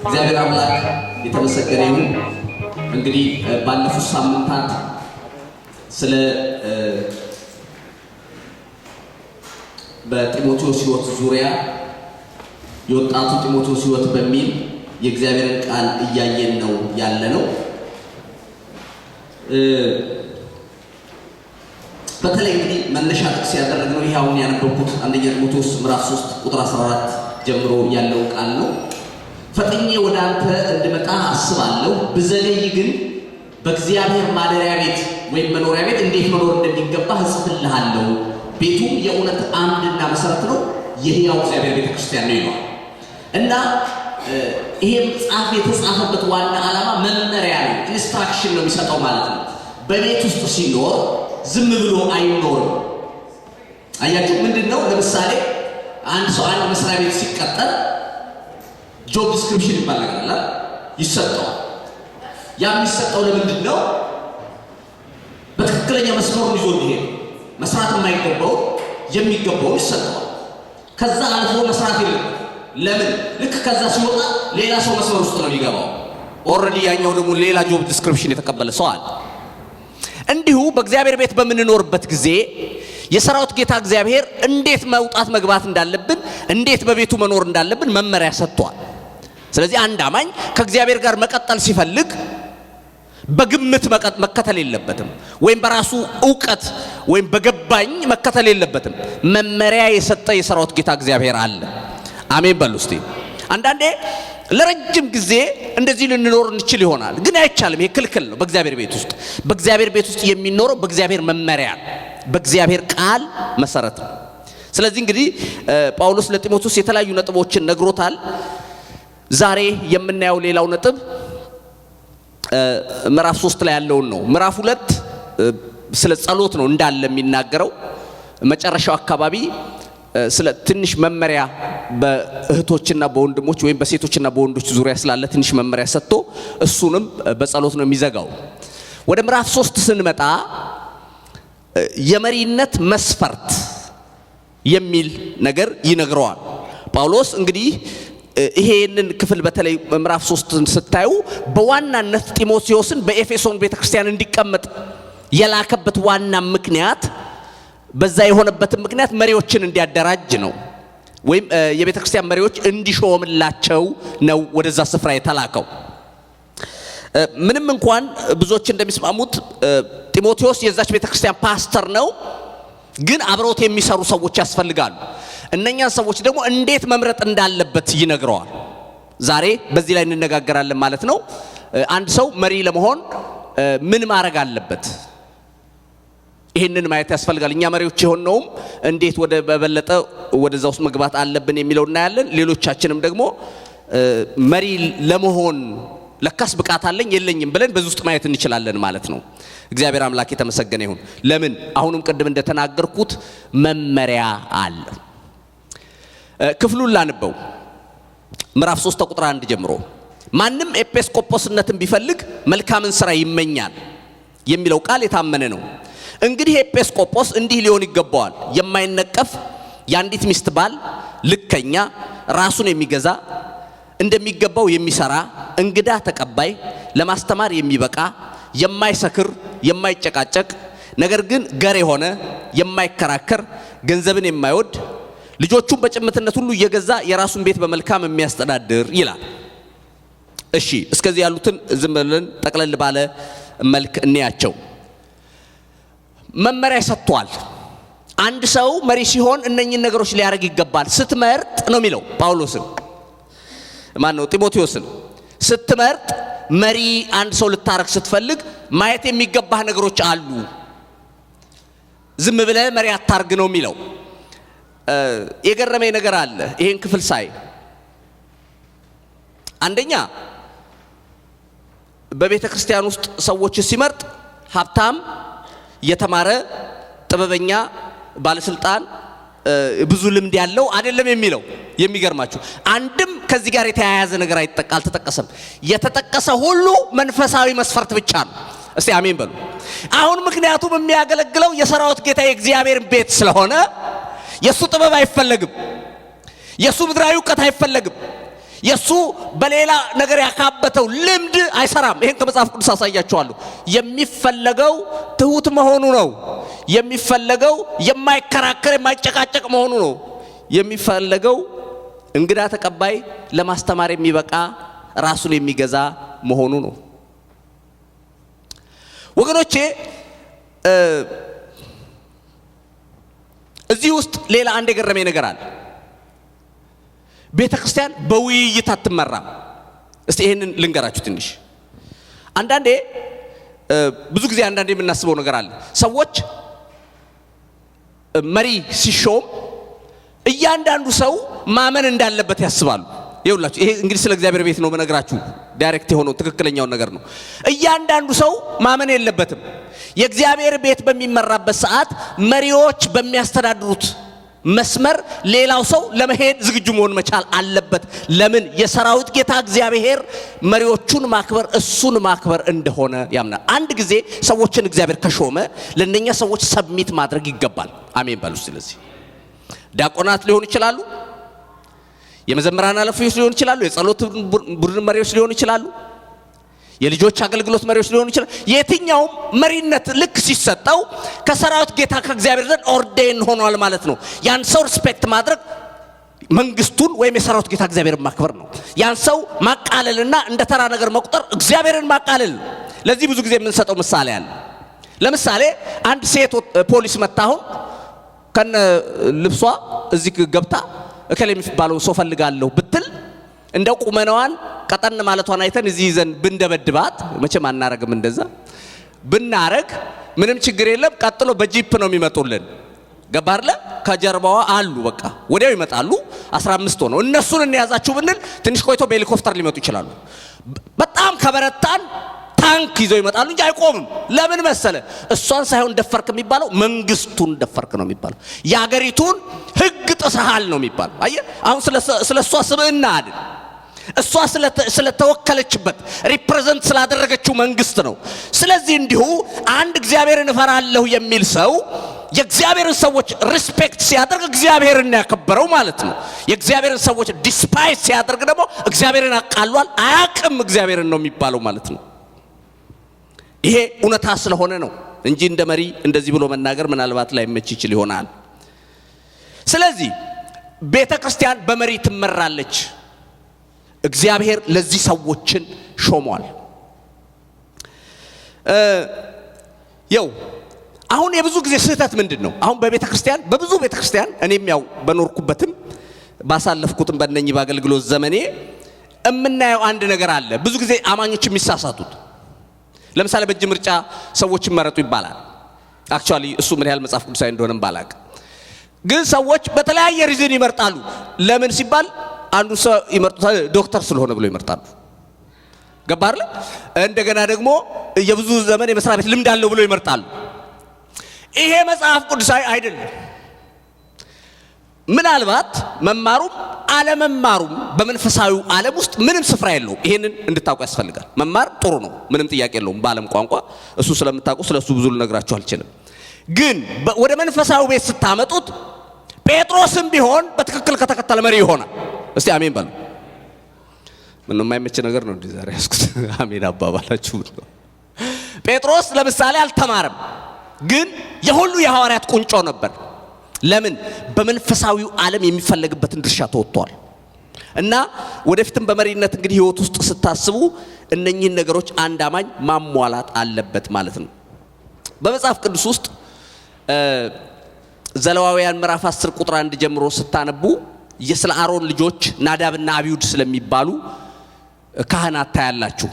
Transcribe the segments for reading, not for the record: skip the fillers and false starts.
እግዚአብሔር አምላክ የተመሰገነ ይሁን። እንግዲህ ባለፉት ሳምንታት ስለ በጢሞቴዎስ ሕይወት ዙሪያ የወጣቱ ጢሞቴዎስ ሕይወት በሚል የእግዚአብሔርን ቃል እያየን ነው ያለነው። በተለይ እንግዲህ መነሻ ጥቅስ ያደረግነው ይሄ አሁን ያነበብኩት አንደኛ ጢሞቴዎስ ምዕራፍ 3 ቁጥር 14 ጀምሮ ያለው ቃል ነው። ፈጥኜ ወደ አንተ እንድመጣ አስባለሁ፣ ብዘገይ ግን በእግዚአብሔር ማደሪያ ቤት ወይም መኖሪያ ቤት እንዴት መኖር እንደሚገባ እጽፍልሃለሁ። ቤቱም የእውነት አምድና መሰረት ነው፣ የሕያው እግዚአብሔር ቤተክርስቲያን ነው ይሏል። እና ይሄ መጽሐፍ የተጻፈበት ዋና ዓላማ መመሪያ ነው፣ ኢንስትራክሽን ነው የሚሰጠው ማለት ነው። በቤት ውስጥ ሲኖር ዝም ብሎ አይኖርም። አያችሁ ምንድነው? ለምሳሌ አንድ ሰው አንድ መስሪያ ቤት ሲቀጠር ጆብ ዲስክሪፕሽን ይባላል ይሰጠዋል። ያ የሚሰጠው ለምንድን ነው? በትክክለኛ መስመሩን ይዞ እንዲሄድ መስራት የማይገባው የሚገባው ይሰጠዋል። ከዛ አልፎ መስራት የለም። ለምን? ልክ ከዛ ሲወጣ ሌላ ሰው መስመር ውስጥ ነው የሚገባው። ኦልሬዲ ያኛው ደግሞ ሌላ ጆብ ዲስክሪፕሽን የተቀበለ ሰው አለ። እንዲሁ በእግዚአብሔር ቤት በምንኖርበት ጊዜ የሰራዊት ጌታ እግዚአብሔር እንዴት መውጣት መግባት እንዳለብን፣ እንዴት በቤቱ መኖር እንዳለብን መመሪያ ሰጥቷል። ስለዚህ አንድ አማኝ ከእግዚአብሔር ጋር መቀጠል ሲፈልግ በግምት መከተል የለበትም፣ ወይም በራሱ ዕውቀት ወይም በገባኝ መከተል የለበትም። መመሪያ የሰጠ የሰራዊት ጌታ እግዚአብሔር አለ። አሜን በሉ እስቲ። አንዳንዴ ለረጅም ጊዜ እንደዚህ ልንኖር እንችል ይሆናል፣ ግን አይቻልም። ይሄ ክልክል ነው። በእግዚአብሔር ቤት ውስጥ የሚኖረው በእግዚአብሔር መመሪያ በእግዚአብሔር ቃል መሰረት ነው። ስለዚህ እንግዲህ ጳውሎስ ለጢሞቴዎስ የተለያዩ ነጥቦችን ነግሮታል። ዛሬ የምናየው ሌላው ነጥብ ምዕራፍ 3 ላይ ያለውን ነው። ምዕራፍ 2 ስለ ጸሎት ነው እንዳለ የሚናገረው። መጨረሻው አካባቢ ስለ ትንሽ መመሪያ በእህቶችና በወንድሞች ወይም በሴቶችና በወንዶች ዙሪያ ስላለ ትንሽ መመሪያ ሰጥቶ እሱንም በጸሎት ነው የሚዘጋው። ወደ ምዕራፍ 3 ስንመጣ የመሪነት መስፈርት የሚል ነገር ይነግረዋል ጳውሎስ። እንግዲህ ይሄንን ክፍል በተለይ ምዕራፍ 3ን ስታዩ በዋናነት ጢሞቴዎስን በኤፌሶን ቤተክርስቲያን እንዲቀመጥ የላከበት ዋና ምክንያት በዛ የሆነበት ምክንያት መሪዎችን እንዲያደራጅ ነው፣ ወይም የቤተክርስቲያን መሪዎች እንዲሾምላቸው ነው ወደዛ ስፍራ የተላከው። ምንም እንኳን ብዙዎች እንደሚስማሙት ጢሞቴዎስ የዛች ቤተክርስቲያን ፓስተር ነው፣ ግን አብረውት የሚሰሩ ሰዎች ያስፈልጋሉ። እነኛን ሰዎች ደግሞ እንዴት መምረጥ እንዳለበት ይነግረዋል። ዛሬ በዚህ ላይ እንነጋገራለን ማለት ነው። አንድ ሰው መሪ ለመሆን ምን ማድረግ አለበት? ይሄንን ማየት ያስፈልጋል። እኛ መሪዎች የሆነውም እንዴት ወደ በበለጠ ወደዛ ውስጥ መግባት አለብን የሚለው እናያለን። ሌሎቻችንም ደግሞ መሪ ለመሆን ለካስ ብቃት አለኝ የለኝም ብለን በዚህ ውስጥ ማየት እንችላለን ማለት ነው። እግዚአብሔር አምላክ የተመሰገነ ይሁን። ለምን? አሁንም ቅድም እንደተናገርኩት መመሪያ አለ። ክፍሉን ላንበው። ምዕራፍ 3 ቁጥር 1 ጀምሮ ማንም ኤጲስቆጶስነትን ቢፈልግ መልካምን ሥራ ይመኛል የሚለው ቃል የታመነ ነው። እንግዲህ ኤጲስቆጶስ እንዲህ ሊሆን ይገባዋል፣ የማይነቀፍ የአንዲት ሚስት ባል፣ ልከኛ፣ ራሱን የሚገዛ፣ እንደሚገባው የሚሰራ፣ እንግዳ ተቀባይ፣ ለማስተማር የሚበቃ፣ የማይሰክር፣ የማይጨቃጨቅ፣ ነገር ግን ገር የሆነ፣ የማይከራከር፣ ገንዘብን የማይወድ፣ ልጆቹን በጭምትነት ሁሉ እየገዛ የራሱን ቤት በመልካም የሚያስተዳድር ይላል። እሺ እስከዚህ ያሉትን ዝም ብለን ጠቅለል ባለ መልክ እንያቸው። መመሪያ ሰጥቷል። አንድ ሰው መሪ ሲሆን እነኚህን ነገሮች ሊያደርግ ይገባል። ስትመርጥ ነው የሚለው ጳውሎስን ጢሞቴዎስን ስትመርጥ መሪ አንድ ሰው ልታረግ ስትፈልግ ማየት የሚገባህ ነገሮች አሉ። ዝም ብለህ መሪ አታርግ ነው የሚለው። የገረመኝ ነገር አለ ይሄን ክፍል ሳይ። አንደኛ በቤተ ክርስቲያን ውስጥ ሰዎች ሲመርጥ ሀብታም፣ የተማረ፣ ጥበበኛ፣ ባለስልጣን፣ ብዙ ልምድ ያለው አይደለም የሚለው። የሚገርማችሁ አንድም ከዚህ ጋር የተያያዘ ነገር አልተጠቀሰም። የተጠቀሰ ሁሉ መንፈሳዊ መስፈርት ብቻ ነው። እስቲ አሜን በሉ። አሁን ምክንያቱም የሚያገለግለው የሰራዊት ጌታ የእግዚአብሔር ቤት ስለሆነ የሱ ጥበብ አይፈለግም፣ የሱ ምድራዊ ዕውቀት አይፈለግም፣ የሱ በሌላ ነገር ያካበተው ልምድ አይሰራም። ይሄን ከመጽሐፍ ቅዱስ አሳያችኋለሁ። የሚፈለገው ትሁት መሆኑ ነው። የሚፈለገው የማይከራከር የማይጨቃጨቅ መሆኑ ነው። የሚፈለገው እንግዳ ተቀባይ ለማስተማር የሚበቃ ራሱን የሚገዛ መሆኑ ነው። ወገኖቼ እዚህ ውስጥ ሌላ አንድ የገረመኝ ነገር አለ። ቤተክርስቲያን በውይይት አትመራም። እስቲ ይሄንን ልንገራችሁ ትንሽ። አንዳንዴ ብዙ ጊዜ የምናስበው ነገር አለ። ሰዎች መሪ ሲሾም እያንዳንዱ ሰው ማመን እንዳለበት ያስባሉ። ይኸውላችሁ ይሄ እንግዲህ ስለ እግዚአብሔር ቤት ነው መነግራችሁ። ዳይሬክት የሆነው ትክክለኛው ነገር ነው። እያንዳንዱ ሰው ማመን የለበትም። የእግዚአብሔር ቤት በሚመራበት ሰዓት መሪዎች በሚያስተዳድሩት መስመር ሌላው ሰው ለመሄድ ዝግጁ መሆን መቻል አለበት። ለምን? የሰራዊት ጌታ እግዚአብሔር መሪዎቹን ማክበር እሱን ማክበር እንደሆነ ያምናል። አንድ ጊዜ ሰዎችን እግዚአብሔር ከሾመ ለነኛ ሰዎች ሰብሚት ማድረግ ይገባል። አሜን በሉ። ስለዚህ ዲያቆናት ሊሆኑ ይችላሉ፣ የመዘምራን ኃላፊዎች ሊሆኑ ይችላሉ፣ የጸሎት ቡድን መሪዎች ሊሆኑ ይችላሉ፣ የልጆች አገልግሎት መሪዎች ሊሆኑ ይችላሉ። የትኛውም መሪነት ልክ ሲሰጠው ከሰራዊት ጌታ ከእግዚአብሔር ዘንድ ኦርዴን ሆኗል ማለት ነው። ያን ሰው ሪስፔክት ማድረግ መንግስቱን ወይም የሰራዊት ጌታ እግዚአብሔርን ማክበር ነው። ያን ሰው ማቃለልና እንደ ተራ ነገር መቁጠር እግዚአብሔርን ማቃለል። ለዚህ ብዙ ጊዜ የምንሰጠው ምሳሌ አለ። ለምሳሌ አንድ ሴት ፖሊስ መታሁን ከነ ልብሷ እዚህ ገብታ እከሌ የሚባለው ሰው ፈልጋለሁ ብትል እንደው ቁመናዋን ቀጠን ማለቷን አይተን እዚህ ይዘን ብንደበድባት መቼም አናረግም። እንደዛ ብናረግ ምንም ችግር የለም። ቀጥሎ በጂፕ ነው የሚመጡልን። ገባርለ ከጀርባዋ አሉ። በቃ ወዲያው ይመጣሉ። 15 ሆነው እነሱን እንያዛችሁ ብንል ትንሽ ቆይቶ በሄሊኮፕተር ሊመጡ ይችላሉ። በጣም ከበረታን ታንክ ይዘው ይመጣሉ እንጂ አይቆምም። ለምን መሰለ? እሷን ሳይሆን ደፈርክ የሚባለው መንግስቱን ደፈርክ ነው የሚባለው። የሀገሪቱን ህግ ጥሰሃል ነው የሚባለው። አየህ፣ አሁን ስለሷ ስብዕና አይደል፣ እሷ ስለተወከለችበት ሪፕሬዘንት ስላደረገችው መንግስት ነው። ስለዚህ እንዲሁ አንድ እግዚአብሔርን እፈራለሁ የሚል ሰው የእግዚአብሔርን ሰዎች ሪስፔክት ሲያደርግ እግዚአብሔርን ያከበረው ማለት ነው። የእግዚአብሔርን ሰዎች ዲስፓይስ ሲያደርግ ደግሞ እግዚአብሔርን አቃሏል፣ አያቅም እግዚአብሔርን ነው የሚባለው ማለት ነው። ይሄ እውነታ ስለሆነ ነው እንጂ እንደ መሪ እንደዚህ ብሎ መናገር ምናልባት ላይ መች ይችል ይሆናል። ስለዚህ ቤተክርስቲያን በመሪ ትመራለች። እግዚአብሔር ለዚህ ሰዎችን ሾሟል። ያው አሁን የብዙ ጊዜ ስህተት ምንድነው? አሁን በቤተክርስቲያን በብዙ ቤተክርስቲያን እኔም ያው በኖርኩበትም ባሳለፍኩትም በእነኚህ በአገልግሎት ዘመኔ እምናየው አንድ ነገር አለ። ብዙ ጊዜ አማኞች የሚሳሳቱት ለምሳሌ በእጅ ምርጫ ሰዎች ይመረጡ ይባላል። አክቹአሊ እሱ ምን ያህል መጽሐፍ ቅዱሳዊ እንደሆነም ባላቅ፣ ግን ሰዎች በተለያየ ሪዝን ይመርጣሉ። ለምን ሲባል አንዱ ሰው ይመርጣል ዶክተር ስለሆነ ብሎ ይመርጣሉ። ገባርለ እንደገና ደግሞ የብዙ ዘመን የመስሪያ ቤት ልምድ አለው ብሎ ይመርጣሉ። ይሄ መጽሐፍ ቅዱሳዊ አይደለም። ምናልባት መማሩም አለመማሩም በመንፈሳዊው ዓለም ውስጥ ምንም ስፍራ የለውም። ይሄንን እንድታውቁ ያስፈልጋል። መማር ጥሩ ነው፣ ምንም ጥያቄ የለውም። በዓለም ቋንቋ እሱ ስለምታውቁ ስለሱ ብዙ ልነግራችሁ አልችልም። ግን ወደ መንፈሳዊ ቤት ስታመጡት ጴጥሮስም ቢሆን በትክክል ከተከተለ መሪ ይሆናል። እስቲ አሜን በሉ። ምንም የማይመች ነገር ነው እንዴ ዛሬ ያስኩት? አሜን አባባላችሁ። ጴጥሮስ ለምሳሌ አልተማረም፣ ግን የሁሉ የሐዋርያት ቁንጮ ነበር። ለምን? በመንፈሳዊው ዓለም የሚፈለግበትን ድርሻ ተወጥቷል። እና ወደፊትም በመሪነት እንግዲህ ህይወት ውስጥ ስታስቡ እነኚህን ነገሮች አንድ አማኝ ማሟላት አለበት ማለት ነው። በመጽሐፍ ቅዱስ ውስጥ ዘሌዋውያን ምዕራፍ 10 ቁጥር 1 ጀምሮ ስታነቡ የስለ አሮን ልጆች ናዳብና አብዩድ ስለሚባሉ ካህናት ታያላችሁ።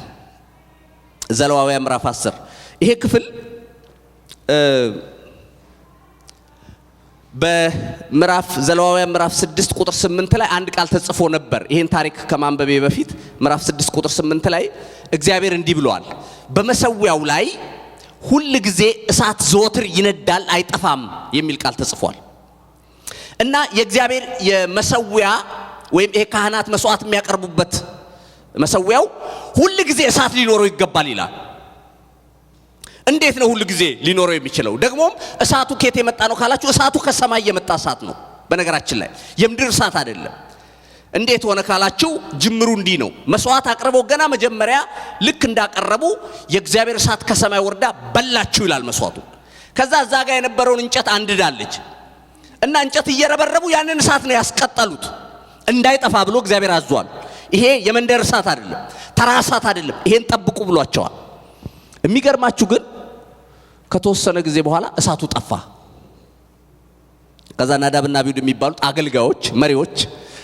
ዘሌዋውያን ምዕራፍ 10 ይሄ ክፍል በምዕራፍ ዘሌዋውያን ምዕራፍ 6 ቁጥር 8 ላይ አንድ ቃል ተጽፎ ነበር። ይሄን ታሪክ ከማንበቤ በፊት ምዕራፍ 6 ቁጥር 8 ላይ እግዚአብሔር እንዲህ ብሏል፣ በመሰዊያው ላይ ሁል ጊዜ እሳት ዘወትር ይነዳል አይጠፋም የሚል ቃል ተጽፏል። እና የእግዚአብሔር የመሰዊያ ወይም ይሄ ካህናት መስዋዕት የሚያቀርቡበት መሰዊያው ሁሉ ጊዜ እሳት ሊኖረው ይገባል ይላል። እንዴት ነው ሁሉ ጊዜ ሊኖረው የሚችለው? ደግሞም እሳቱ ከየት የመጣ ነው ካላችሁ እሳቱ ከሰማይ የመጣ እሳት ነው። በነገራችን ላይ የምድር እሳት አይደለም። እንዴት ሆነ ካላችሁ ጅምሩ እንዲህ ነው። መስዋዕት አቅርበው ገና መጀመሪያ ልክ እንዳቀረቡ የእግዚአብሔር እሳት ከሰማይ ወርዳ በላችሁ ይላል መስዋዕቱ። ከዛ እዛ ጋር የነበረውን እንጨት አንድዳለች እና እንጨት እየረበረቡ ያንን እሳት ነው ያስቀጠሉት እንዳይጠፋ ብሎ እግዚአብሔር አዟል። ይሄ የመንደር እሳት አይደለም፣ ተራ እሳት አይደለም። ይሄን ጠብቁ ብሏቸዋል። የሚገርማችሁ ግን ከተወሰነ ጊዜ በኋላ እሳቱ ጠፋ። ከዛ ናዳብና አብዩድ የሚባሉት አገልጋዮች መሪዎች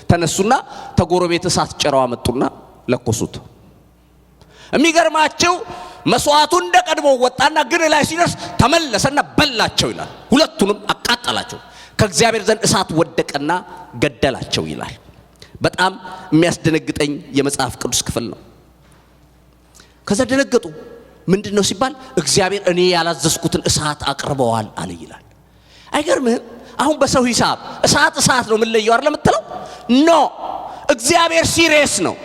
ተነሱና ተጎረቤት እሳት ጭረው አመጡና ለኮሱት። የሚገርማችሁ መስዋዕቱ እንደቀድሞ ወጣና ግን ላይ ሲደርስ ተመለሰና በላቸው ይላል። ሁለቱንም አቃጠላቸው። ከእግዚአብሔር ዘንድ እሳት ወደቀና ገደላቸው ይላል። በጣም የሚያስደነግጠኝ የመጽሐፍ ቅዱስ ክፍል ነው። ከዛ ደነገጡ። ምንድነው ሲባል እግዚአብሔር እኔ ያላዘዝኩትን እሳት አቅርበዋል አለ ይላል። አይገርምህም? አሁን በሰው ሂሳብ እሳት ነው ምን ለየው አይደል የምትለው? ኖ እግዚአብሔር ሲሪየስ ነው።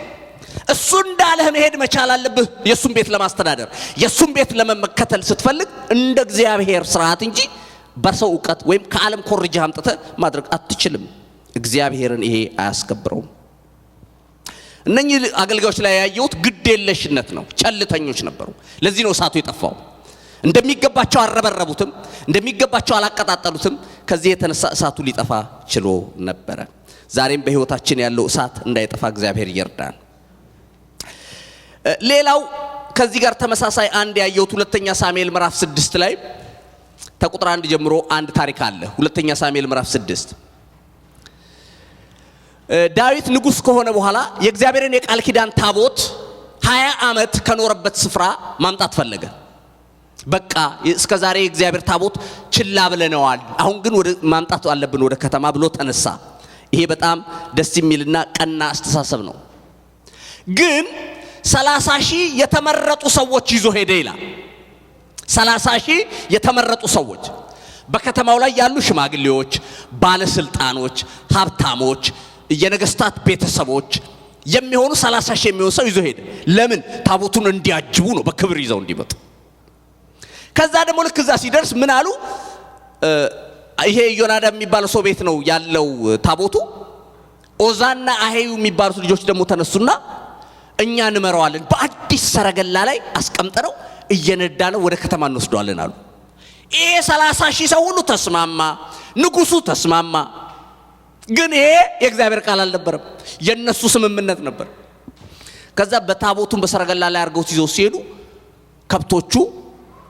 እሱ እንዳለህ መሄድ መቻል አለብህ። የሱን ቤት ለማስተዳደር የሱን ቤት ለመመከተል ስትፈልግ እንደ እግዚአብሔር ስርዓት እንጂ በሰው ዕውቀት ወይም ከዓለም ኮርጃ አምጥተህ ማድረግ አትችልም። እግዚአብሔርን ይሄ አያስከብረውም። እነኚህ አገልጋዮች ላይ ያየሁት ግዴለሽነት ነው። ጨልተኞች ነበሩ። ለዚህ ነው እሳቱ የጠፋው። እንደሚገባቸው አረበረቡትም፣ እንደሚገባቸው አላቀጣጠሉትም። ከዚህ የተነሳ እሳቱ ሊጠፋ ችሎ ነበረ። ዛሬም በህይወታችን ያለው እሳት እንዳይጠፋ እግዚአብሔር ይርዳን። ሌላው ከዚህ ጋር ተመሳሳይ አንድ ያየሁት ሁለተኛ ሳሙኤል ምዕራፍ 6 ላይ ከቁጥር 1 ጀምሮ አንድ ታሪክ አለ። ሁለተኛ ሳሙኤል ምዕራፍ 6 ዳዊት ንጉስ ከሆነ በኋላ የእግዚአብሔርን የቃል ኪዳን ታቦት 20 ዓመት ከኖረበት ስፍራ ማምጣት ፈለገ። በቃ እስከዛሬ የእግዚአብሔር ታቦት ችላ ብለነዋል፣ አሁን ግን ወደ ማምጣት አለብን ወደ ከተማ ብሎ ተነሳ። ይሄ በጣም ደስ የሚልና ቀና አስተሳሰብ ነው። ግን 30,000 የተመረጡ ሰዎች ይዞ ሄደ ይላል። 30,000 የተመረጡ ሰዎች በከተማው ላይ ያሉ ሽማግሌዎች፣ ባለስልጣኖች፣ ሀብታሞች፣ የነገስታት ቤተሰቦች የሚሆኑ 30,000 የሚሆኑ ሰው ይዞ ሄደ። ለምን? ታቦቱን እንዲያጅቡ ነው፣ በክብር ይዘው እንዲመጡ። ከዛ ደግሞ ልክ እዛ ሲደርስ ምን አሉ? ይሄ ዮናዳብ የሚባለው ሰው ቤት ነው ያለው ታቦቱ። ኦዛና አሄዩ የሚባሉት ልጆች ደግሞ ተነሱና እኛ እንመራዋለን፣ በአዲስ ሰረገላ ላይ አስቀምጠነው እየነዳነው ወደ ከተማ እንወስደዋለን አሉ። ይሄ 30,000 ሰው ሁሉ ተስማማ፣ ንጉሱ ተስማማ። ግን ይሄ የእግዚአብሔር ቃል አልነበረም፣ የነሱ ስምምነት ነበር። ከዛ በታቦቱን በሰረገላ ላይ አድርገው ይዘው ሲሄዱ ከብቶቹ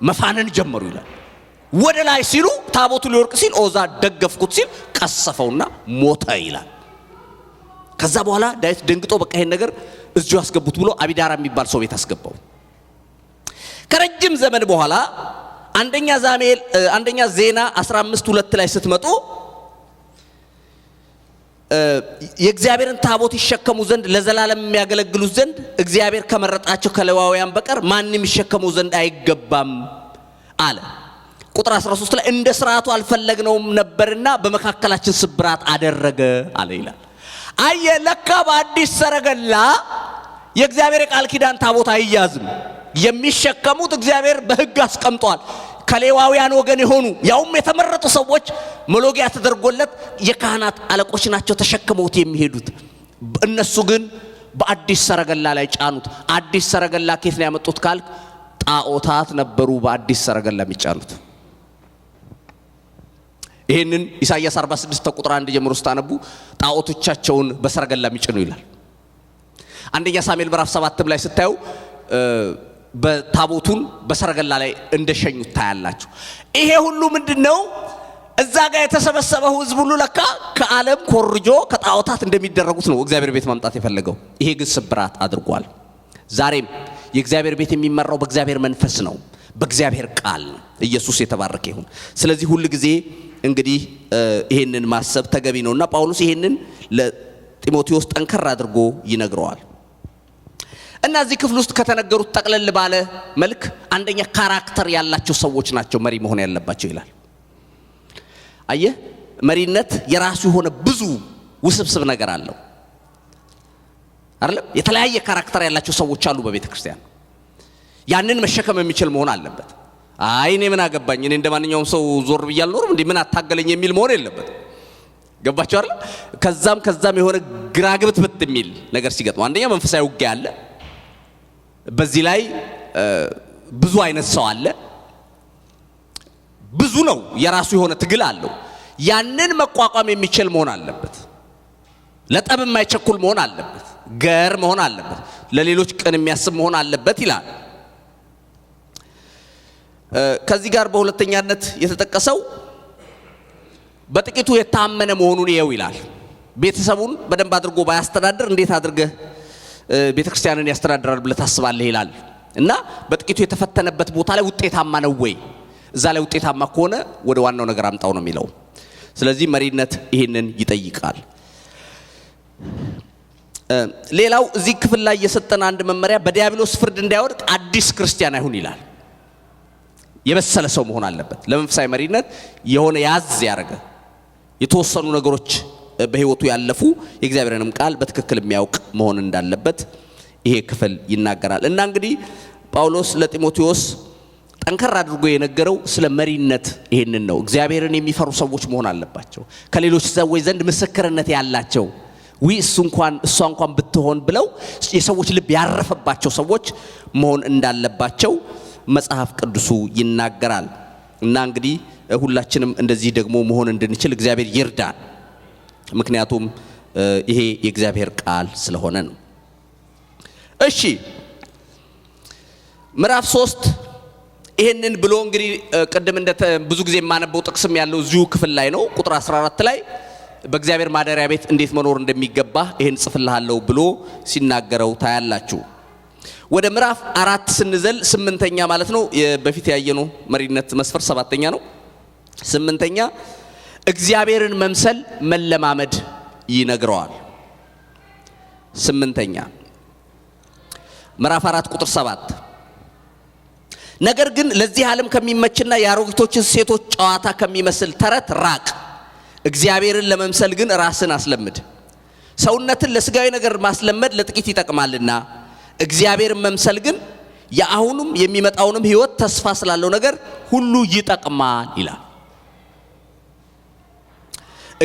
መፋነን ጀመሩ ይላል። ወደ ላይ ሲሉ ታቦቱ ሊወርቅ ሲል ኦዛ ደገፍኩት ሲል ቀሰፈውና ሞተ ይላል። ከዛ በኋላ ዳዊት ደንግጦ በቃ ይሄን ነገር እዚሁ አስገቡት ብሎ አቢዳራ የሚባል ሰው ቤት አስገባው። ከረጅም ዘመን በኋላ አንደኛ ዜና 15:2 ላይ ስትመጡ የእግዚአብሔርን ታቦት ይሸከሙ ዘንድ ለዘላለም የሚያገለግሉት ዘንድ እግዚአብሔር ከመረጣቸው ከሌዋውያን በቀር ማንም ይሸከሙ ዘንድ አይገባም አለ። ቁጥር 13 ላይ እንደ ሥርዓቱ አልፈለግነውም ነበርና በመካከላችን ስብራት አደረገ አለ ይላል። አየ ለካ በአዲስ ሰረገላ የእግዚአብሔር የቃል ኪዳን ታቦት አይያዝም። የሚሸከሙት እግዚአብሔር በሕግ አስቀምጧል። ከሌዋውያን ወገን የሆኑ ያውም የተመረጡ ሰዎች ሞሎጊያ ተደርጎለት የካህናት አለቆች ናቸው ተሸክመውት የሚሄዱት። እነሱ ግን በአዲስ ሰረገላ ላይ ጫኑት። አዲስ ሰረገላ ከየት ነው ያመጡት ካልክ ጣዖታት ነበሩ በአዲስ ሰረገላ የሚጫኑት። ይሄንን ኢሳይያስ 46 ቁጥር 1 ጀምሮ ስታነቡ ጣዖቶቻቸውን በሰረገላ የሚጭኑ ይላል። አንደኛ ሳሙኤል ምዕራፍ 7 ላይ ስታዩ በታቦቱን በሰረገላ ላይ እንደሸኙት ታያላችሁ። ይሄ ሁሉ ምንድነው? እዛ ጋር የተሰበሰበው ህዝብ ሁሉ ለካ ከዓለም ኮርጆ ከጣዖታት እንደሚደረጉት ነው እግዚአብሔር ቤት ማምጣት የፈለገው። ይሄ ግን ስብራት አድርጓል። ዛሬም የእግዚአብሔር ቤት የሚመራው በእግዚአብሔር መንፈስ ነው፣ በእግዚአብሔር ቃል ነው። ኢየሱስ የተባረከ ይሁን። ስለዚህ ሁሉ ጊዜ እንግዲህ ይሄንን ማሰብ ተገቢ ነውና ጳውሎስ ይሄንን ለጢሞቴዎስ ጠንከር አድርጎ ይነግረዋል። እና እዚህ ክፍል ውስጥ ከተነገሩት ጠቅለል ባለ መልክ አንደኛ ካራክተር ያላቸው ሰዎች ናቸው መሪ መሆን ያለባቸው ይላል። አየህ መሪነት የራሱ የሆነ ብዙ ውስብስብ ነገር አለው። አይደለም የተለያየ ካራክተር ያላቸው ሰዎች አሉ በቤተ ክርስቲያን ያንን መሸከም የሚችል መሆን አለበት አይ እኔ ምን አገባኝ እኔ እንደማንኛውም ሰው ዞር ብያል ኖርም እንዴ ምን አታገለኝ የሚል መሆን የለበት ገባችሁ አይደል ከዛም የሆነ ግራግብት የሚል ነገር ሲገጥም አንደኛ መንፈሳዊ ውጊያ አለ በዚህ ላይ ብዙ አይነት ሰው አለ ብዙ ነው የራሱ የሆነ ትግል አለው ያንን መቋቋም የሚችል መሆን አለበት ለጠብ የማይቸኩል መሆን አለበት ገር መሆን አለበት ለሌሎች ቀን የሚያስብ መሆን አለበት ይላል ከዚህ ጋር በሁለተኛነት የተጠቀሰው በጥቂቱ የታመነ መሆኑን ይላል ቤተሰቡን በደንብ አድርጎ ባያስተዳድር እንዴት አድርገህ ቤተክርስቲያንን ያስተዳድራል ብለህ ታስባለህ ይላል እና በጥቂቱ የተፈተነበት ቦታ ላይ ውጤታማ ነው ወይ እዛ ላይ ውጤታማ ከሆነ ወደ ዋናው ነገር አምጣው ነው የሚለው ስለዚህ መሪነት ይሄንን ይጠይቃል ሌላው እዚህ ክፍል ላይ የሰጠን አንድ መመሪያ በዲያብሎስ ፍርድ እንዳይወድቅ አዲስ ክርስቲያን አይሁን ይላል የበሰለ ሰው መሆን አለበት ለመንፈሳዊ መሪነት የሆነ ያዝ ያረገ የተወሰኑ ነገሮች በህይወቱ ያለፉ የእግዚአብሔርንም ቃል በትክክል የሚያውቅ መሆን እንዳለበት ይሄ ክፍል ይናገራል እና እንግዲህ ጳውሎስ ለጢሞቴዎስ ጠንከር አድርጎ የነገረው ስለ መሪነት ይሄንን ነው እግዚአብሔርን የሚፈሩ ሰዎች መሆን አለባቸው ከሌሎች ሰዎች ዘንድ ምስክርነት ያላቸው እሷ እንኳን ብትሆን ብለው የሰዎች ልብ ያረፈባቸው ሰዎች መሆን እንዳለባቸው መጽሐፍ ቅዱሱ ይናገራል እና እንግዲህ ሁላችንም እንደዚህ ደግሞ መሆን እንድንችል እግዚአብሔር ይርዳን ምክንያቱም ይሄ የእግዚአብሔር ቃል ስለሆነ ነው እሺ ምዕራፍ 3 ይሄንን ብሎ እንግዲህ ቀደም ብዙ ጊዜ የማነበው ጥቅስም ያለው እዚሁ ክፍል ላይ ነው ቁጥር 14 ላይ በእግዚአብሔር ማደሪያ ቤት እንዴት መኖር እንደሚገባ ይሄን ጽፍልሃለሁ ብሎ ሲናገረው ታያላችሁ ወደ ምዕራፍ 4 ስንዘል 8ኛ ማለት ነው በፊት ያየነው መሪነት መስፈር 7ኛ ነው 8ኛ እግዚአብሔርን መምሰል መለማመድ ይነግረዋል 8ኛ ምዕራፍ 4 ቁጥር 7 ነገር ግን ለዚህ ዓለም ከሚመችና የአሮጊቶች ሴቶች ጨዋታ ከሚመስል ተረት ራቅ እግዚአብሔርን ለመምሰል ግን ራስን አስለምድ ሰውነትን ለስጋዊ ነገር ማስለመድ ለጥቂት ይጠቅማልና እግዚአብሔርን መምሰል ግን የአሁኑም የሚመጣውንም ህይወት ተስፋ ስላለው ነገር ሁሉ ይጠቅማል ይላል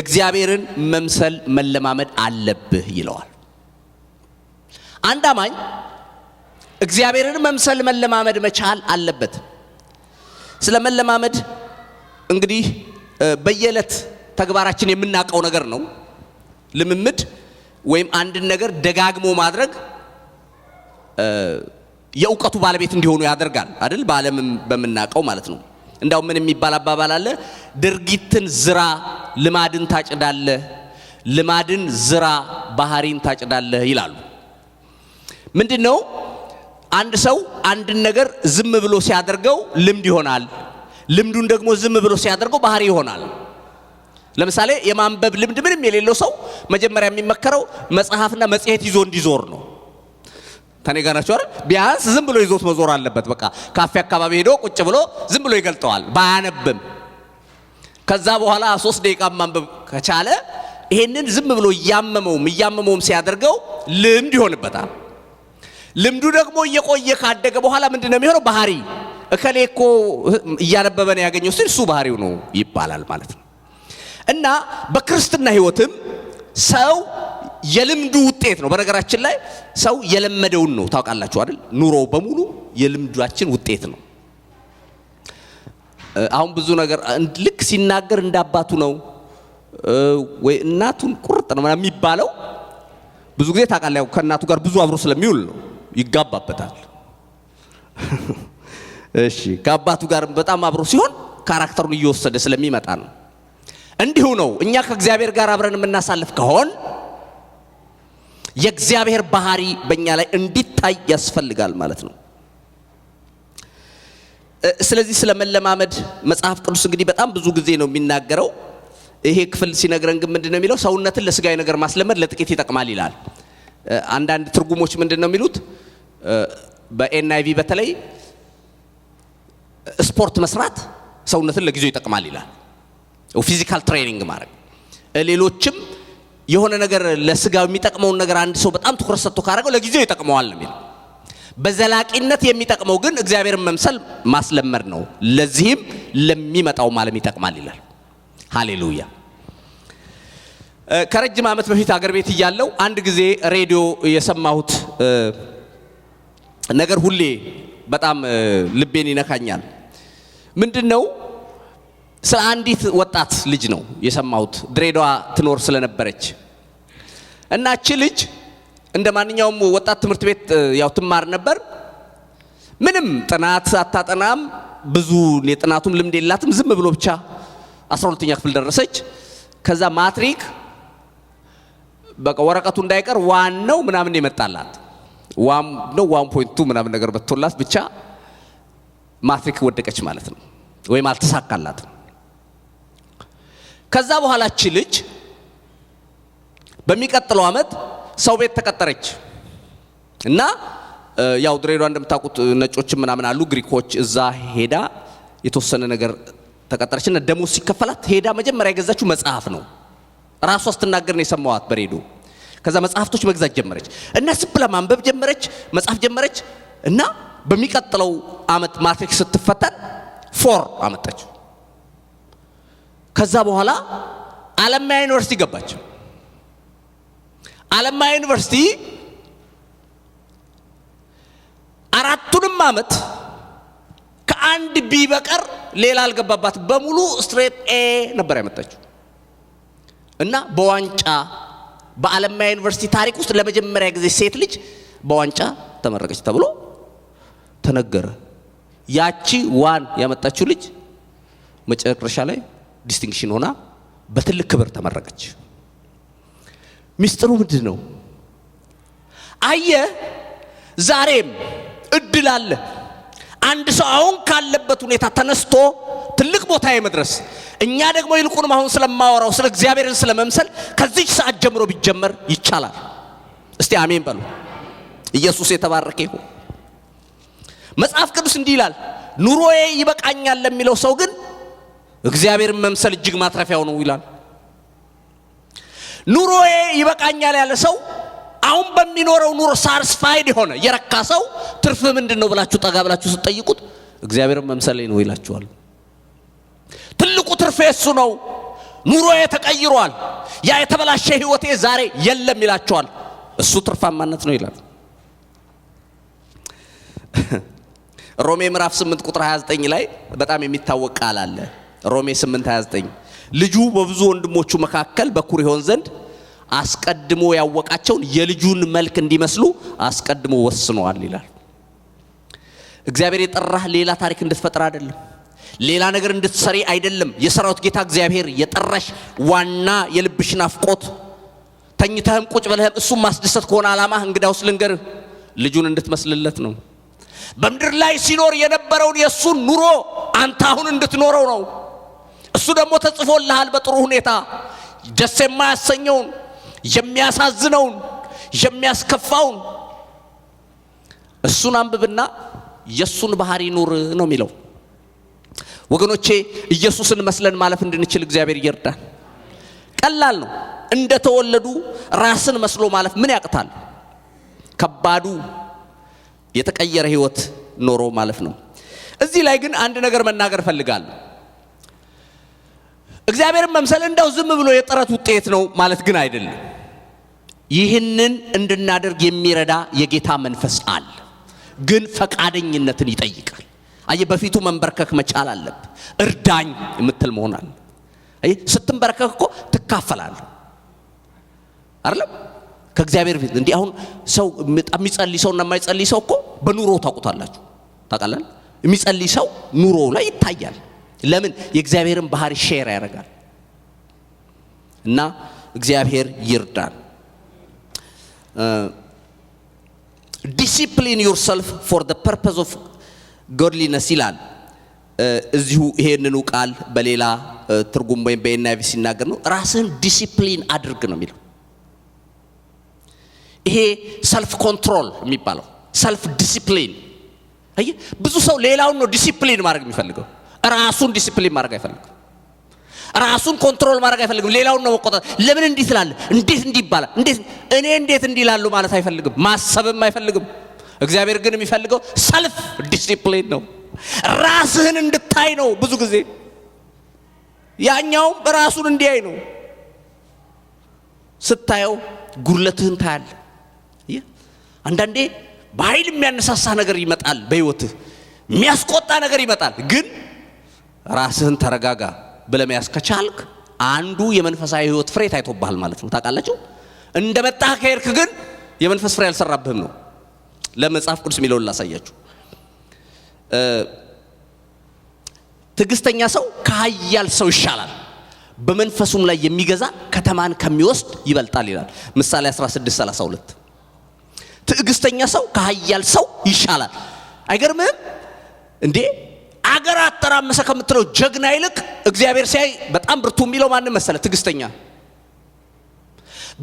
እግዚአብሔርን መምሰል መለማመድ አለብህ ይለዋል አንድ አማኝ እግዚአብሔርን መምሰል መለማመድ መቻል አለበት ስለ መለማመድ እንግዲህ በየዕለት ተግባራችን የምናውቀው ነገር ነው ልምምድ ወይም አንድ ነገር ደጋግሞ ማድረግ የእውቀቱ ባለቤት እንዲሆኑ ያደርጋል አይደል በዓለምም በመናቀው ማለት ነው እንዳው ምን የሚባል አባባል አለ ድርጊትን ዝራ ልማድን ታጭዳለህ ልማድን ዝራ ባህሪን ታጭዳለህ ይላሉ ምንድነው አንድ ሰው አንድ ነገር ዝም ብሎ ሲያደርገው ልምድ ይሆናል ልምዱን ደግሞ ዝም ብሎ ሲያደርገው ባህሪ ይሆናል ለምሳሌ የማንበብ ልምድ ምንም የሌለው ሰው መጀመሪያ የሚመከረው መጽሐፍና መጽሔት ይዞ እንዲዞር ነው ታኔጋናቸው አይደል ቢያንስ ዝም ብሎ ይዞት መዞር አለበት በቃ ካፌ አካባቢ ሄዶ ቁጭ ብሎ ዝም ብሎ ይገልጠዋል ባያነብም ከዛ በኋላ 3 ደቂቃ ማንበብ ከቻለ ይሄንን ዝም ብሎ ያመመውም ሲያደርገው ልምድ ይሆንበታል ልምዱ ደግሞ እየቆየ ካደገ በኋላ ምንድነው የሚሆነው ባህሪ እከሌኮ እያነበበ ነው ያገኘው ሲል እሱ ባህሪው ነው ይባላል ማለት ነው እና በክርስትና ህይወትም ሰው የልምዱ ውጤት ነው በነገራችን ላይ ሰው የለመደውን ነው ታውቃላችሁ አይደል ኑሮ በሙሉ የልምዳችን ውጤት ነው አሁን ብዙ ነገር ልክ ሲናገር እንዳባቱ ነው ወይ እናቱን ቁርጥ ነው የሚባለው ብዙ ጊዜ ታውቃለህ ከእናቱ ጋር ብዙ አብሮ ስለሚውል ነው ይጋባበታል እሺ ከአባቱ ጋር በጣም አብሮ ሲሆን ካራክተሩን እየወሰደ ስለሚመጣ ነው እንዲሁ ነው እኛ ከእግዚአብሔር ጋር አብረን የምናሳልፍ ከሆን የእግዚአብሔር ባህሪ በእኛ ላይ እንዲታይ ያስፈልጋል ማለት ነው ስለዚህ ስለመለማመድ መጽሐፍ ቅዱስ እንግዲህ በጣም ብዙ ጊዜ ነው የሚናገረው ይሄ ክፍል ሲነግረን ግን ምንድነው የሚለው ሰውነትን ለስጋዊ ነገር ማስለመድ ለጥቂት ይጠቅማል ይላል አንዳንድ ትርጉሞች ምንድነው የሚሉት በኤንአይቪ በተለይ ስፖርት መስራት ሰውነትን ለጊዜው ይጠቅማል ይላል ፊዚካል ትሬኒንግ ማድረግ ሌሎችም የሆነ ነገር ለስጋው የሚጠቅመው ነገር አንድ ሰው በጣም ትኩረት ሰጥቶ ካረገው ለጊዜው ይጠቅመዋል ነው። በዘላቂነት የሚጠቅመው ግን እግዚአብሔርን መምሰል ማስለመድ ነው። ለዚህም ለሚመጣው ዓለም ይጠቅማል ይላል። ሃሌሉያ። ከረጅም ዓመት በፊት አገር ቤት እያለው አንድ ጊዜ ሬዲዮ የሰማሁት ነገር ሁሌ በጣም ልቤን ይነካኛል። ምንድነው? ስለ አንዲት ወጣት ልጅ ነው የሰማሁት። ድሬዳዋ ትኖር ስለነበረች እና እቺ ልጅ እንደ ማንኛውም ወጣት ትምህርት ቤት ያው ትማር ነበር። ምንም ጥናት አታጠናም፣ ብዙ የጥናቱም ልምድ የላትም። ዝም ብሎ ብቻ 12ኛ ክፍል ደረሰች። ከዛ ማትሪክ በቃ ወረቀቱ እንዳይቀር ዋናው ምናምን የመጣላት ዋም ነው 1.2 ምናምን ነገር በተቶላት ብቻ ማትሪክ ወደቀች ማለት ነው፣ ወይም አልተሳካላትም። ከዛ በኋላ እቺ ልጅ በሚቀጥለው ዓመት ሰው ቤት ተቀጠረች እና ያው ድሬዳዋ እንደምታውቁት ነጮች ምናምን አሉ፣ ግሪኮች። እዛ ሄዳ የተወሰነ ነገር ተቀጠረችና ደሞዝ ሲከፈላት ሄዳ መጀመሪያ የገዛችው መጽሐፍ ነው። ራሷ ስትናገር ነው የሰማዋት በሬዲዮ። ከዛ መጽሐፍቶች መግዛት ጀመረች እና ስብላ ማንበብ ጀመረች፣ መጽሐፍ ጀመረች እና በሚቀጥለው ዓመት ማትሪክ ስትፈተን 4 አመጣች። ከዛ በኋላ አለማያ ዩኒቨርሲቲ ገባች። አለማያ ዩኒቨርሲቲ 4ቱንም አመት ከአንድ ቢ በቀር ሌላ አልገባባት፣ በሙሉ ስትሬት ኤ ነበር ያመጣችው እና በዋንጫ በአለማያ ዩኒቨርሲቲ ታሪክ ውስጥ ለመጀመሪያ ጊዜ ሴት ልጅ በዋንጫ ተመረቀች ተብሎ ተነገረ። ያቺ ዋን ያመጣችው ልጅ መጨረሻ ላይ ዲስቲንክሽን ሆና በትልቅ ክብር ተመረቀች። ሚስጥሩ ምንድነው? አየ ዛሬም እድል አለ። አንድ ሰው አሁን ካለበት ሁኔታ ተነስቶ ትልቅ ቦታ የመድረስ። እኛ ደግሞ ይልቁንም አሁን ስለማወራው ስለ እግዚአብሔርን ስለመምሰል ከዚህ ሰዓት ጀምሮ ቢጀመር ይቻላል። እስቲ አሜን በሉ። ኢየሱስ የተባረከ ይሁን። መጽሐፍ ቅዱስ እንዲህ ይላል፣ ኑሮዬ ይበቃኛል ለሚለው ሰው ግን እግዚአብሔርን መምሰል እጅግ ማትረፊያው ነው ይላል። ኑሮዬ ይበቃኛል ያለ ሰው አሁን በሚኖረው ኑሮ ሳርስፋይድ የሆነ የረካ ሰው ትርፍ ምንድነው ብላችሁ ጠጋ ብላችሁ ስትጠይቁት እግዚአብሔርን መምሰል ነው ይላችኋል። ትልቁ ትርፍ እሱ ነው። ኑሮዬ ተቀይሯል፣ ያ የተበላሸ ህይወቴ ዛሬ የለም ይላችኋል። እሱ ትርፋማነት ነው ይላል። ሮሜ ምዕራፍ 8 ቁጥር 29 ላይ በጣም የሚታወቅ ቃል አለ። ሮሜ 8:29 ልጁ በብዙ ወንድሞቹ መካከል በኩር ይሆን ዘንድ አስቀድሞ ያወቃቸውን የልጁን መልክ እንዲመስሉ አስቀድሞ ወስኗል ይላል። እግዚአብሔር የጠራህ ሌላ ታሪክ እንድትፈጥር አይደለም፣ ሌላ ነገር እንድትሰሪ አይደለም። የሰራዊት ጌታ እግዚአብሔር የጠራሽ ዋና የልብሽ ናፍቆት ተኝተህም ቁጭ ብለህም እሱም ማስደሰት ከሆነ ዓላማህ እንግዳውስ ልንገርህ ልጁን እንድትመስልለት ነው። በምድር ላይ ሲኖር የነበረውን የሱን ኑሮ አንተ አሁን እንድትኖረው ነው። እሱ ደግሞ ተጽፎልሃል በጥሩ ሁኔታ ደስ የማያሰኘውን፣ የሚያሳዝነውን፣ የሚያስከፋውን እሱን አንብብና የሱን ባህሪ ኑር ነው የሚለው። ወገኖቼ ኢየሱስን መስለን ማለፍ እንድንችል እግዚአብሔር ይርዳን። ቀላል ነው። እንደተወለዱ ራስን መስሎ ማለፍ ምን ያቅታል? ከባዱ የተቀየረ ህይወት ኖሮ ማለፍ ነው። እዚህ ላይ ግን አንድ ነገር መናገር ፈልጋለሁ። እግዚአብሔርን መምሰል እንደው ዝም ብሎ የጥረት ውጤት ነው ማለት ግን አይደለም። ይህንን እንድናደርግ የሚረዳ የጌታ መንፈስ አለ፣ ግን ፈቃደኝነትን ይጠይቃል። አየ በፊቱ መንበርከክ መቻል አለብህ። እርዳኝ የምትል መሆን አለ። አየ ስትንበርከክ እኮ ትካፈላለህ አይደለም ከእግዚአብሔር ፊት። እንዲህ አሁን ሰው የሚጸልይ ሰውና የማይጸልይ ሰው እኮ በኑሮው ታውቁታላችሁ። ታውቃላችሁ? የሚጸልይ ሰው ኑሮው ላይ ይታያል። ለምን? የእግዚአብሔርን ባህሪ ሼር ያደርጋል። እና እግዚአብሔር ይርዳን። ዲሲፕሊን yourself for the purpose of godliness ይላል። እዚሁ ይሄንኑ ቃል በሌላ ትርጉም ወይም በኤንአይቪ ሲናገር ነው ራስን ዲሲፕሊን አድርግ ነው የሚለው። ይሄ ሰልፍ ኮንትሮል የሚባለው ሰልፍ ዲሲፕሊን። አይ ብዙ ሰው ሌላውን ነው ዲሲፕሊን ማድረግ የሚፈልገው፣ ራሱን ዲሲፕሊን ማድረግ አይፈልግም። ራሱን ኮንትሮል ማድረግ አይፈልግም። ሌላውን ነው መቆጣጠር። ለምን እንዲህ ትላለህ? እንዴት እንዲህ ይባላል? እንዴት እንዲህ ይላሉ ማለት አይፈልግም። ማሰብም አይፈልግም። እግዚአብሔር ግን የሚፈልገው ሰልፍ ዲሲፕሊን ነው። ራስህን እንድታይ ነው። ብዙ ጊዜ ያኛው ራሱን እንዲያይ ነው። ስታየው ጉድለትህን ታያለህ። አንዳንዴ በኃይል የሚያነሳሳ ነገር ይመጣል በህይወትህ፣ የሚያስቆጣ ነገር ይመጣል። ግን ራስህን ተረጋጋ ብለህ መያዝ ከቻልክ አንዱ የመንፈሳዊ ህይወት ፍሬ ታይቶብሃል ማለት ነው። ታውቃላችሁ? እንደመጣህ ከሄድክ ግን የመንፈስ ፍሬ አልሰራብህም ነው። ለመጽሐፍ ቅዱስ የሚለውን ላሳያችሁ። ትዕግስተኛ ሰው ከኃያል ሰው ይሻላል፣ በመንፈሱም ላይ የሚገዛ ከተማን ከሚወስድ ይበልጣል ይላል ምሳሌ 16:32። ትዕግስተኛ ሰው ከኃያል ሰው ይሻላል። አይገርምህም እንዴ? አገር አተራመሰ ከምትለው ጀግና ይልቅ እግዚአብሔር ሲያይ በጣም ብርቱ የሚለው ማንን መሰለ? ትዕግስተኛ።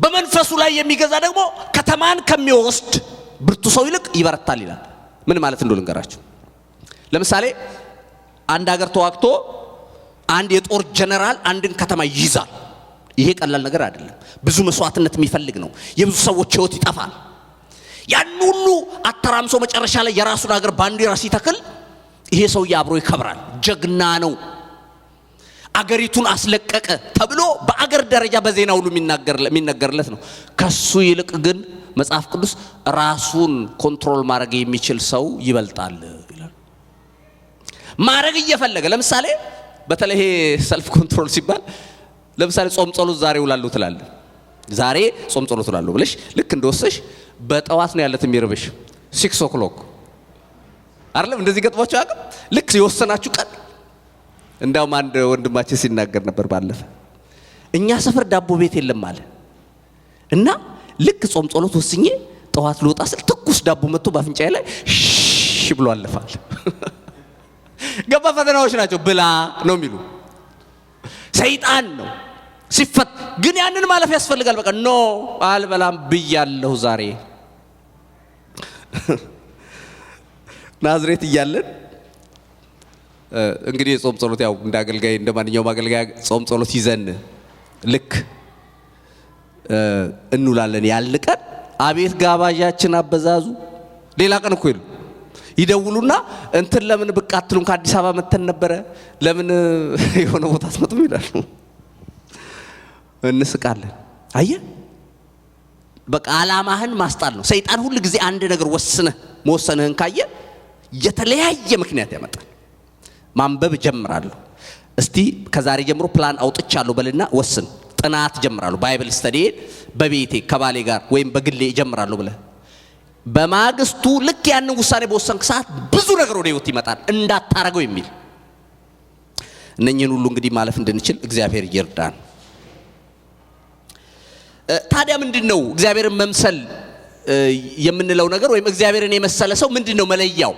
በመንፈሱ ላይ የሚገዛ ደግሞ ከተማን ከሚወስድ ብርቱ ሰው ይልቅ ይበረታል ይላል። ምን ማለት እንደሆነ ልንገራችሁ። ለምሳሌ አንድ ሀገር ተዋግቶ አንድ የጦር ጀነራል አንድን ከተማ ይይዛል። ይሄ ቀላል ነገር አይደለም። ብዙ መስዋዕትነት የሚፈልግ ነው። የብዙ ሰዎች ህይወት ይጠፋል። ያን ሁሉ አተራምሶ መጨረሻ ላይ የራሱን ሀገር ባንዲራ ሲተክል ይሄ ሰውዬ አብሮ ይከብራል። ጀግና ነው። አገሪቱን አስለቀቀ ተብሎ በአገር ደረጃ በዜና ሁሉ የሚነገርለት ነው። ከሱ ይልቅ ግን መጽሐፍ ቅዱስ ራሱን ኮንትሮል ማድረግ የሚችል ሰው ይበልጣል ይላል። ማድረግ እየፈለገ ለምሳሌ በተለይ ሰልፍ ኮንትሮል ሲባል ለምሳሌ ጾም ጸሎት ዛሬ ውላለሁ ትላለህ። ዛሬ ጾም ጸሎት ውላለሁ ብለሽ ልክ እንደወሰሽ በጠዋት ነው ያለት የሚርብሽ 6 o'clock አይደለም? እንደዚህ ገጥሟችሁ አቅም ልክ የወሰናችሁ ቀን። እንዳውም አንድ ወንድማችን ሲናገር ነበር ባለፈ፣ እኛ ሰፈር ዳቦ ቤት የለም አለ እና ልክ ጾም ጸሎት ወስኜ ጠዋት ልወጣ ስል ትኩስ ዳቦ መጥቶ ባፍንጫዬ ላይ ሽ ብሎ አለፋል። ገባ። ፈተናዎች ናቸው። ብላ ነው የሚሉ ሰይጣን ነው ሲፈት። ግን ያንን ማለፍ ያስፈልጋል። በቃ ኖ አልበላም ብያለሁ ዛሬ። ናዝሬት እያለን እንግዲህ የጾም ጸሎት ያው እንደ አገልጋይ እንደ ማንኛውም አገልጋይ ጾም ጸሎት ይዘን ልክ እንውላለን። ያልቀን አቤት ጋባዣችን አበዛዙ። ሌላ ቀን እኮ ይደውሉና እንትን ለምን ብቅ አትሉም? ከአዲስ አበባ መተን ነበረ ለምን የሆነ ቦታ አትመጡም ይላሉ። እንስቃለን። አየህ፣ በቃ አላማህን ማስጣል ነው። ሰይጣን ሁሉ ጊዜ አንድ ነገር መወሰንህን ካየ የተለያየ ምክንያት ያመጣል። ማንበብ ጀምራለሁ፣ እስቲ ከዛሬ ጀምሮ ፕላን አውጥቻለሁ በልና ወስን። ጥናት ጀምራለሁ፣ ባይብል ስተዲ በቤቴ ከባሌ ጋር ወይም በግሌ ጀምራለሁ ብለህ በማግስቱ ልክ ያንን ውሳኔ በወሰንክ ሰዓት ብዙ ነገር ወደ ህይወት ይመጣል እንዳታረገው የሚል። እነኚህን ሁሉ እንግዲህ ማለፍ እንድንችል እግዚአብሔር ይርዳን። ታዲያ ምንድነው እግዚአብሔርን መምሰል የምንለው ነገር ወይም እግዚአብሔርን የመሰለ ሰው ምንድነው መለያው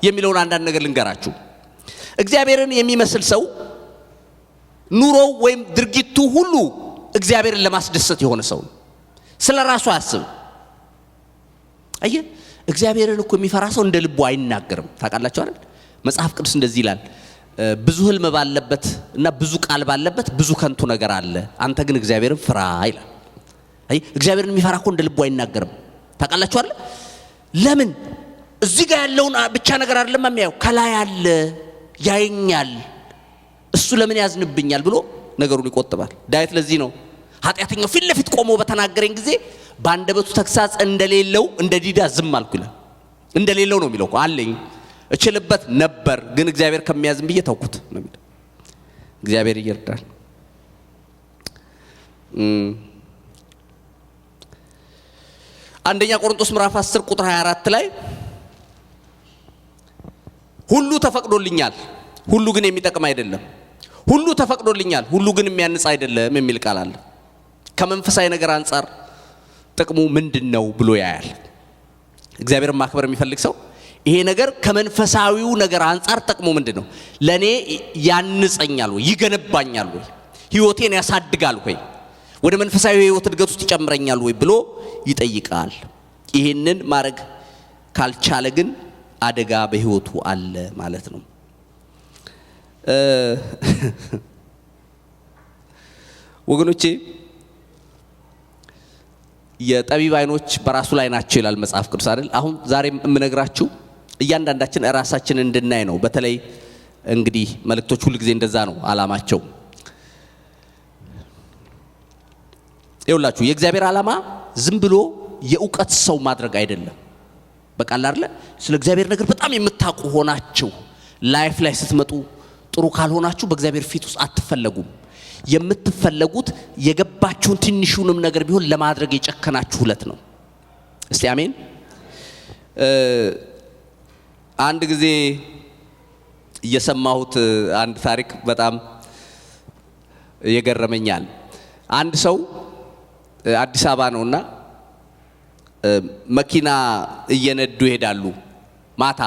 የሚለውን አንዳንድ ነገር ልንገራችሁ። እግዚአብሔርን የሚመስል ሰው ኑሮው ወይም ድርጊቱ ሁሉ እግዚአብሔርን ለማስደሰት የሆነ ሰው ነው። ስለራሱ አያስብም። አየ፣ እግዚአብሔርን እኮ የሚፈራ ሰው እንደ ልቡ አይናገርም። ታውቃላችሁ አይደል? መጽሐፍ ቅዱስ እንደዚህ ይላል፣ ብዙ ህልም ባለበት እና ብዙ ቃል ባለበት ብዙ ከንቱ ነገር አለ፣ አንተ ግን እግዚአብሔርን ፍራ ይላል። አይ፣ እግዚአብሔርን የሚፈራ እኮ እንደ ልቡ አይናገርም። ታውቃላችሁ አይደል? ለምን? እዚህ ጋር ያለውን ብቻ ነገር አይደለም የሚያየው፣ ከላይ አለ፣ ያየኛል፣ እሱ ለምን ያዝንብኛል ብሎ ነገሩን ይቆጥባል። ዳዊት ለዚህ ነው ኃጢአተኛው ፊት ለፊት ቆሞ በተናገረኝ ጊዜ ባንደበቱ ተግሳጽ እንደሌለው እንደ ዲዳ ዝም አልኩ ይላል። እንደሌለው ነው የሚለው እኮ አለኝ፣ እችልበት ነበር ግን እግዚአብሔር ከሚያዝም ብዬ ተውኩት ነው የሚለው። እግዚአብሔር ይርዳል። አንደኛ ቆሮንቶስ ምዕራፍ 10 ቁጥር 24 ላይ ሁሉ ተፈቅዶልኛል፣ ሁሉ ግን የሚጠቅም አይደለም፣ ሁሉ ተፈቅዶልኛል፣ ሁሉ ግን የሚያንጽ አይደለም የሚል ቃል አለ። ከመንፈሳዊ ነገር አንፃር ጥቅሙ ምንድነው ብሎ ያያል። እግዚአብሔርን ማክበር የሚፈልግ ሰው ይሄ ነገር ከመንፈሳዊው ነገር አንፃር ጥቅሙ ምንድነው? ለኔ ያንጸኛል ወይ ይገነባኛል ወይ ህይወቴን ያሳድጋል ወይ ወደ መንፈሳዊ ህይወት እድገት ውስጥ ይጨምረኛል ወይ ብሎ ይጠይቃል። ይሄንን ማድረግ ካልቻለ ግን አደጋ በህይወቱ አለ ማለት ነው። ወገኖቼ የጠቢብ አይኖች በራሱ ላይ ናቸው ይላል መጽሐፍ ቅዱስ አይደል? አሁን ዛሬም የምነግራችሁ እያንዳንዳችን ራሳችንን እንድናይ ነው። በተለይ እንግዲህ መልእክቶች ሁሉ ጊዜ እንደዛ ነው አላማቸው። ይኸውላችሁ የእግዚአብሔር ዓላማ ዝም ብሎ የእውቀት ሰው ማድረግ አይደለም። በቃ አይደለ ስለ እግዚአብሔር ነገር በጣም የምታውቁ ሆናችሁ ላይፍ ላይ ስትመጡ ጥሩ ካልሆናችሁ በእግዚአብሔር ፊት ውስጥ አትፈለጉም። የምትፈለጉት የገባችሁን ትንሹንም ነገር ቢሆን ለማድረግ የጨከናችሁ ሁለት ነው። እስቲ አሜን። አንድ ጊዜ እየሰማሁት አንድ ታሪክ በጣም የገረመኛል። አንድ ሰው አዲስ አበባ ነውና መኪና እየነዱ ይሄዳሉ ማታ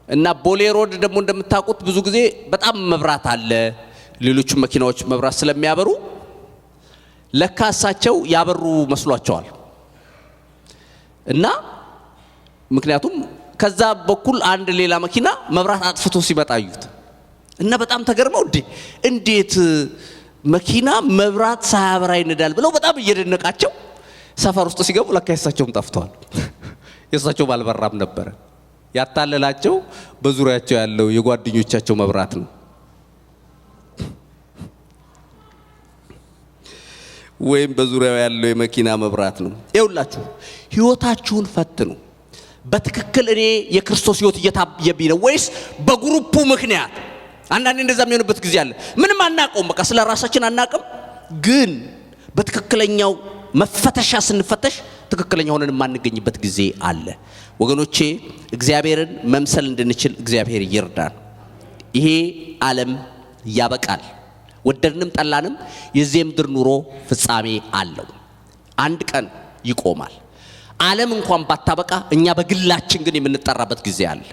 እና ቦሌ ሮድ ደግሞ እንደምታውቁት ብዙ ጊዜ በጣም መብራት አለ። ሌሎች መኪናዎች መብራት ስለሚያበሩ ለካሳቸው ያበሩ መስሏቸዋል እና ምክንያቱም ከዛ በኩል አንድ ሌላ መኪና መብራት አጥፍቶ ሲመጣዩት እና በጣም ተገርመው እንዴት መኪና መብራት ሳያበራ ይነዳል ብለው በጣም እየደነቃቸው ሰፈር ውስጥ ሲገቡ ለካ የሳቸውም ጠፍቷል። የሳቸው ባልበራም ነበር። ያታለላቸው በዙሪያቸው ያለው የጓደኞቻቸው መብራት ነው ወይም በዙሪያው ያለው የመኪና መብራት ነው። ይኸውላችሁ ህይወታችሁን ፈትኑ። በትክክል እኔ የክርስቶስ ህይወት እየታየብኝ ነው ወይስ በግሩፑ ምክንያት? አንዳንዴ እንደዛ የሚሆንበት ጊዜ አለ። ምንም አናውቀውም፣ በቃ ስለ ራሳችን አናውቅም። ግን በትክክለኛው መፈተሻ ስንፈተሽ ትክክለኛ ሆነን የማንገኝበት ጊዜ አለ። ወገኖቼ እግዚአብሔርን መምሰል እንድንችል እግዚአብሔር ይርዳን። ይሄ ዓለም ያበቃል። ወደድንም ጠላንም የዚህ ምድር ኑሮ ፍጻሜ አለው። አንድ ቀን ይቆማል። ዓለም እንኳን ባታበቃ እኛ በግላችን ግን የምንጠራበት ጊዜ አለ።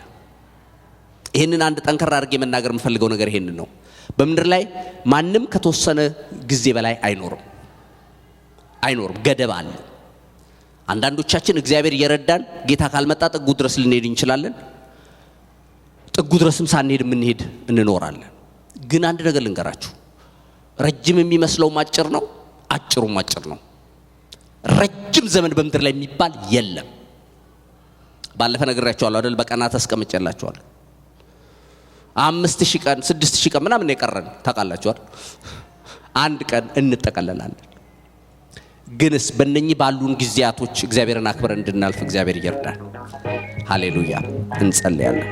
ይሄንን አንድ ጠንከር አድርጌ መናገር የምፈልገው ነገር ይሄንን ነው። በምድር ላይ ማንም ከተወሰነ ጊዜ በላይ አይኖርም። ገደብ አለ። አንዳንዶቻችን እግዚአብሔር እየረዳን ጌታ ካልመጣ ጥጉ ድረስ ልንሄድ እንችላለን። ጥጉ ድረስም ሳንሄድ የምንሄድ እንኖራለን። ግን አንድ ነገር ልንገራችሁ፣ ረጅም የሚመስለው አጭር ነው፣ አጭሩም አጭር ነው። ረጅም ዘመን በምድር ላይ የሚባል የለም። ባለፈ ነግሬያችኋለሁ አይደል? በቀናት አስቀምጬላችኋለሁ። 5000 ቀን 6000 ቀን ምናምን የቀረን ታውቃላችሁ አይደል? አንድ ቀን እንጠቀለላለን። ግንስ በእነኚህ ባሉን ጊዜያቶች እግዚአብሔርን አክብረን እንድናልፍ እግዚአብሔር ይርዳን። ሃሌሉያ። እንጸልያለን።